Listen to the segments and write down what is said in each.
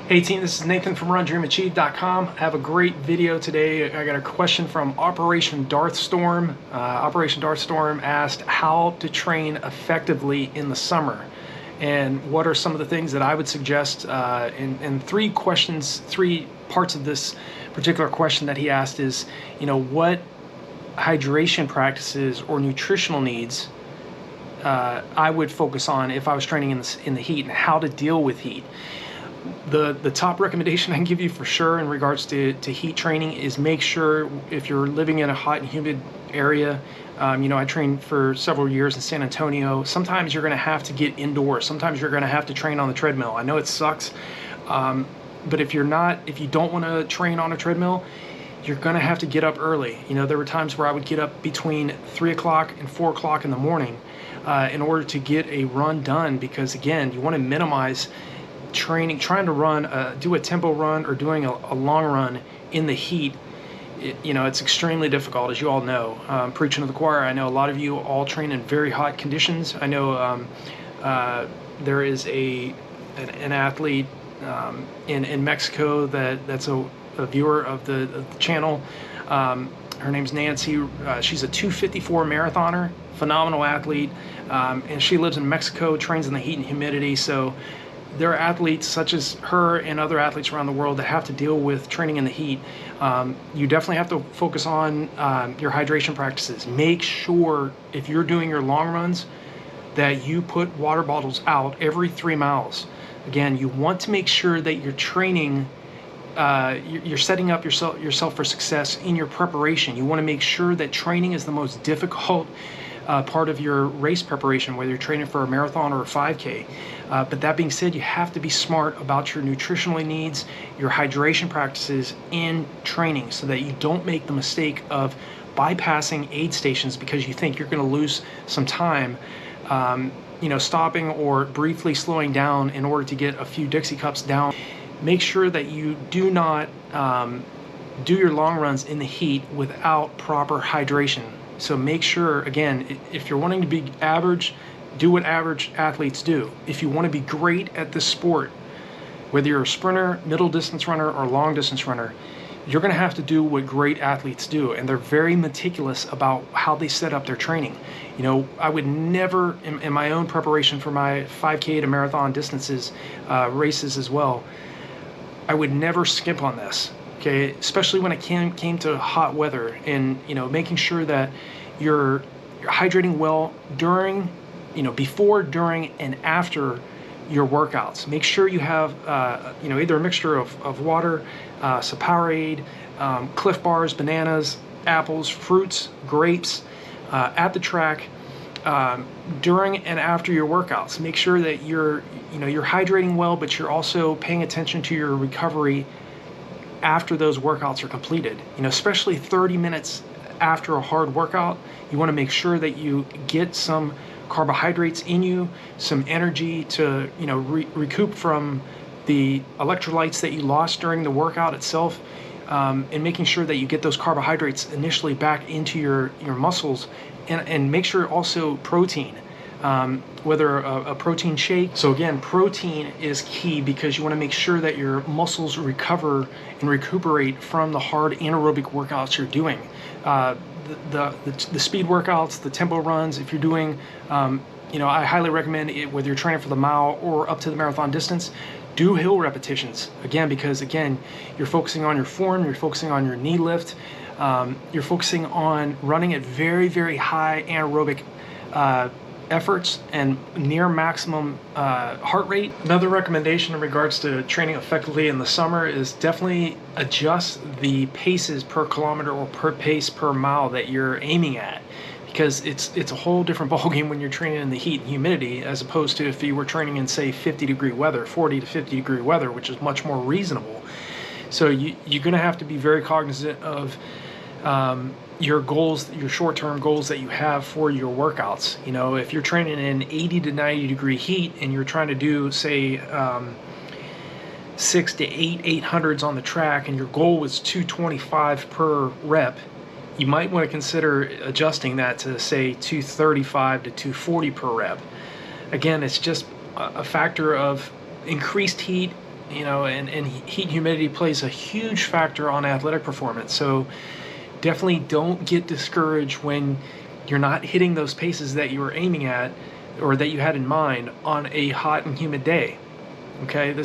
Hey team, this is Nathan from RunDreamAchieve.com. I have a great video today. I got a question from Operation Darthstorm. Operation Darthstorm asked how to train effectively in the summer, and what are some of the things that I would suggest. In three parts of this particular question that he asked is, what hydration practices or nutritional needs I would focus on if I was training in the heat, and how to deal with heat. The top recommendation I can give you for sure in regards to heat training is make sure, if you're living in a hot and humid area, I trained for several years in San Antonio. Sometimes you're going to have to get indoors. Sometimes you're going to have to train on the treadmill. I know it sucks, but if you don't want to train on a treadmill, you're going to have to get up early. There were times where I would get up between 3 o'clock and 4 o'clock in the morning in order to get a run done, because again, you want to minimize trying to do a tempo run or doing a long run in the heat. It's extremely difficult, as you all know. Preaching to the choir, I know a lot of you all train in very hot conditions. I know there is an athlete in Mexico that's a viewer of the channel. Her name's Nancy. She's a 2:54 marathoner, phenomenal athlete, and she lives in Mexico, trains in the heat and humidity. So there are athletes such as her and other athletes around the world that have to deal with training in the heat. You definitely have to focus on your hydration practices. Make sure, if you're doing your long runs, that you put water bottles out every 3 miles. Again, you want to make sure that you're training, you're setting up yourself for success in your preparation. You want to make sure that training is the most difficult part of your race preparation, whether you're training for a marathon or a 5K. But that being said, you have to be smart about your nutritional needs, your hydration practices in training, so that you don't make the mistake of bypassing aid stations because you think you're going to lose some time, stopping or briefly slowing down in order to get a few Dixie cups down. Make sure that you do not do your long runs in the heat without proper hydration. So make sure, again, if you're wanting to be average, do what average athletes do. If you want to be great at this sport, whether you're a sprinter, middle distance runner, or long distance runner, you're going to have to do what great athletes do, and they're very meticulous about how they set up their training. I would never, in my own preparation for my 5K to marathon distances, races as well, I would never skimp on this. Okay, especially when it came to hot weather, and making sure that you're hydrating well during, before, during, and after your workouts. Make sure you have either a mixture of water, some Powerade, Cliff Bars, bananas, apples, fruits, grapes at the track during and after your workouts. Make sure that you're hydrating well, but you're also paying attention to your recovery after those workouts are completed. Especially 30 minutes after a hard workout, you want to make sure that you get some carbohydrates in you, some energy to recoup from the electrolytes that you lost during the workout itself, and making sure that you get those carbohydrates initially back into your muscles, and make sure also protein, whether a protein shake. So again, protein is key, because you want to make sure that your muscles recover and recuperate from the hard anaerobic workouts you're doing. The speed workouts, the tempo runs, if you're doing, I highly recommend it, whether you're training for the mile or up to the marathon distance, do hill repetitions. Again, because you're focusing on your form, you're focusing on your knee lift, you're focusing on running at very, very high anaerobic efforts and near maximum heart rate. Another recommendation in regards to training effectively in the summer is definitely adjust the paces per kilometer or per pace per mile that you're aiming at, because it's a whole different ballgame when you're training in the heat and humidity, as opposed to if you were training in, say, 50-degree weather, 40 to 50-degree weather, which is much more reasonable. So you're going to have to be very cognizant of your goals, your short-term goals that you have for your workouts. If you're training in 80 to 90 degree heat and you're trying to do, say, 6 to 800s on the track, and your goal was 225 per rep, you might want to consider adjusting that to, say, 235 to 240 per rep. Again, it's just a factor of increased heat and heat and humidity plays a huge factor on athletic performance. So definitely don't get discouraged when you're not hitting those paces that you were aiming at or that you had in mind on a hot and humid day. Okay,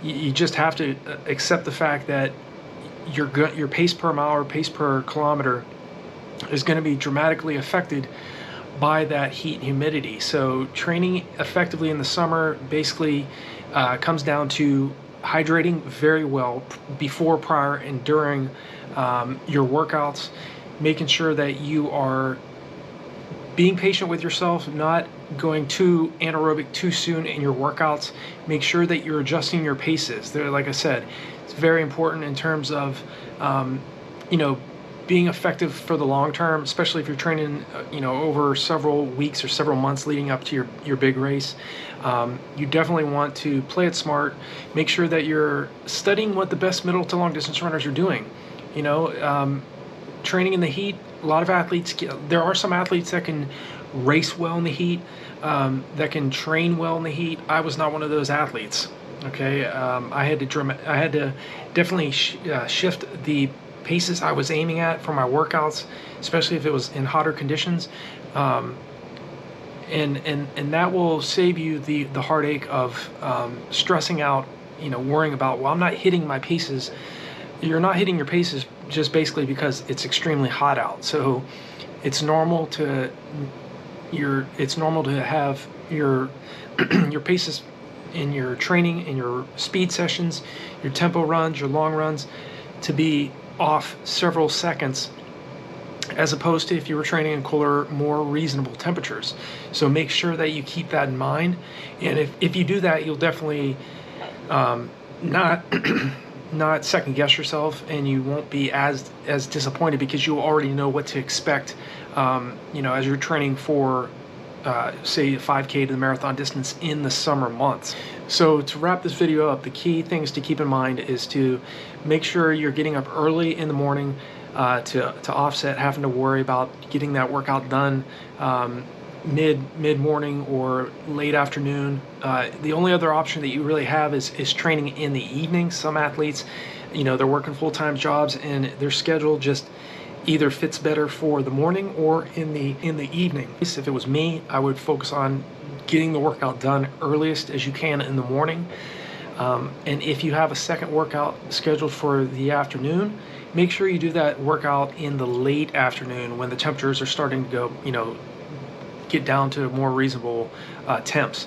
you just have to accept the fact that your pace per mile or pace per kilometer is going to be dramatically affected by that heat and humidity. So training effectively in the summer basically comes down to hydrating very well before, prior, and during your workouts, making sure that you are being patient with yourself, not going too anaerobic too soon in your workouts. Make sure that you're adjusting your paces. Like I said, it's very important in terms of being effective for the long term, especially if you're training over several weeks or several months leading up to your big race. You definitely want to play it smart. Make sure that you're studying what the best middle to long distance runners are doing. Training in the heat, a lot of athletes, there are some athletes that can race well in the heat, that can train well in the heat. I was not one of those athletes. Okay, I had to definitely shift the paces I was aiming at for my workouts, especially if it was in hotter conditions, and that will save you the heartache of stressing out, worrying about, well, I'm not hitting my paces. You're not hitting your paces just basically because it's extremely hot out. So it's normal to have your your paces in your training, in your speed sessions, your tempo runs, your long runs, to be off several seconds, as opposed to if you were training in cooler, more reasonable temperatures. So make sure that you keep that in mind, and if you do that, you'll definitely not second guess yourself, and you won't be as disappointed because you already know what to expect as you're training for say 5K to the marathon distance in the summer months. So to wrap this video up, the key things to keep in mind is to make sure you're getting up early in the morning to offset having to worry about getting that workout done mid-morning or late afternoon. The only other option that you really have is training in the evening. Some athletes, they're working full-time jobs and their schedule just either fits better for the morning or in the evening. If it was me, I would focus on getting the workout done earliest as you can in the morning. And if you have a second workout scheduled for the afternoon, make sure you do that workout in the late afternoon when the temperatures are starting to go, get down to more reasonable temps.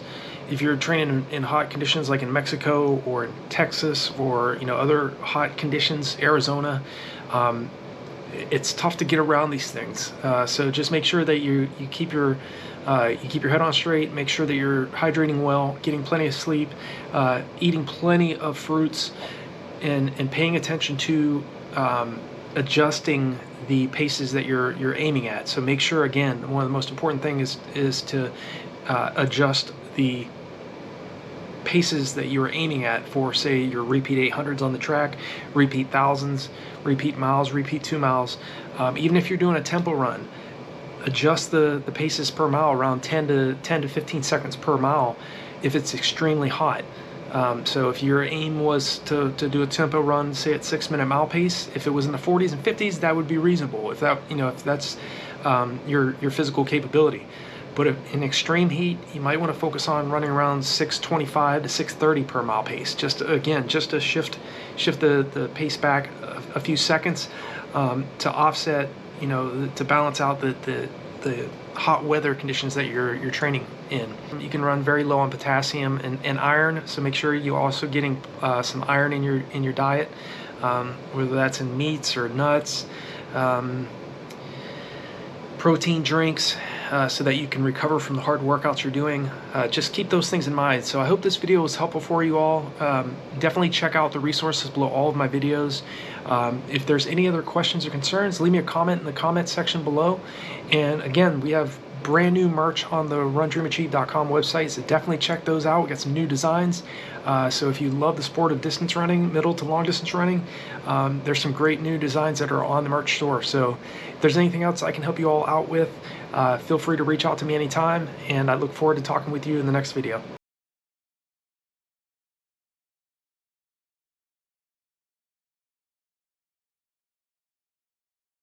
If you're training in hot conditions like in Mexico or in Texas or other hot conditions, Arizona, it's tough to get around these things. So just make sure that you keep your head on straight. Make sure that you're hydrating well, getting plenty of sleep, eating plenty of fruits, and paying attention to adjusting the paces that you're aiming at. So make sure, again, one of the most important things is to adjust the paces that you're aiming at for, say, your repeat 800s on the track, repeat thousands, repeat miles, repeat 2 miles. Even if you're doing a tempo run, adjust the paces per mile around 10 to 15 seconds per mile if it's extremely hot. So if your aim was to do a tempo run, say at 6-minute mile pace, if it was in the 40s and 50s, that would be reasonable. If that's your physical capability. But in extreme heat, you might want to focus on running around 6:25 to 6:30 per mile pace. Just to shift the pace back a few seconds to offset, to balance out the hot weather conditions that you're training in. You can run very low on potassium and iron, so make sure you're also getting some iron in your diet, whether that's in meats or nuts, protein drinks, so that you can recover from the hard workouts you're doing. Just keep those things in mind. So I hope this video was helpful for you all. Definitely check out the resources below all of my videos. If there's any other questions or concerns, leave me a comment in the comment section below. And again, we have brand new merch on the RunDreamAchieve.com website, so definitely check those out. We got some new designs. So if you love the sport of distance running, middle to long distance running, there's some great new designs that are on the merch store. So if there's anything else I can help you all out with, feel free to reach out to me anytime, and I look forward to talking with you in the next video.